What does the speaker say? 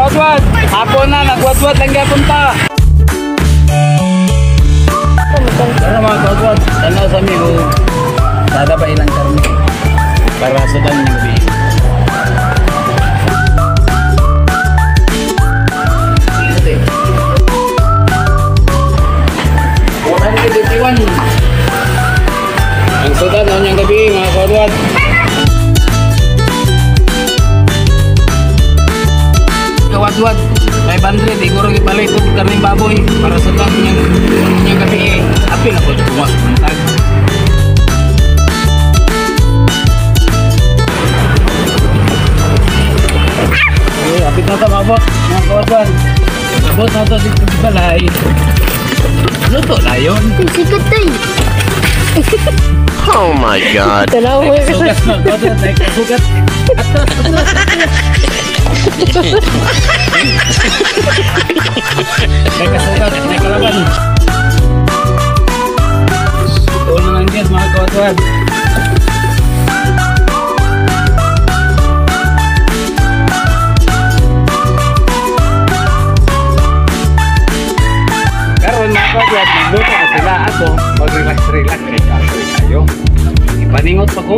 kawatwad. Hapon na, nagwatwad lang yapon pa. Ano mga kawatwad? Tanaw sa amigo. Sada ba ilang karmi? Para sa dami ng gabi. Ang sudan noon yung gabi mga kawatwad. Kawatwad, 500 siguro ipalay ito karning baboy para sa sudan yung gabi. Apil ako ito bumas mantag. Apit na ito mabot mga kawatwad. Abot na ito dito sa balay. Luto na yun. Sikat tayo. Oh my God. Tanaw mo yung Sugat na, kawatwad. Sugat. Atras, atras, atras. May kasugat, may kalaban. Tuol na lang guys mga kawatwad. Karon mga kawatwad, magluto na sila. Ako, mag-relax-relax kay kaso tayo. Ipaningot pa ko.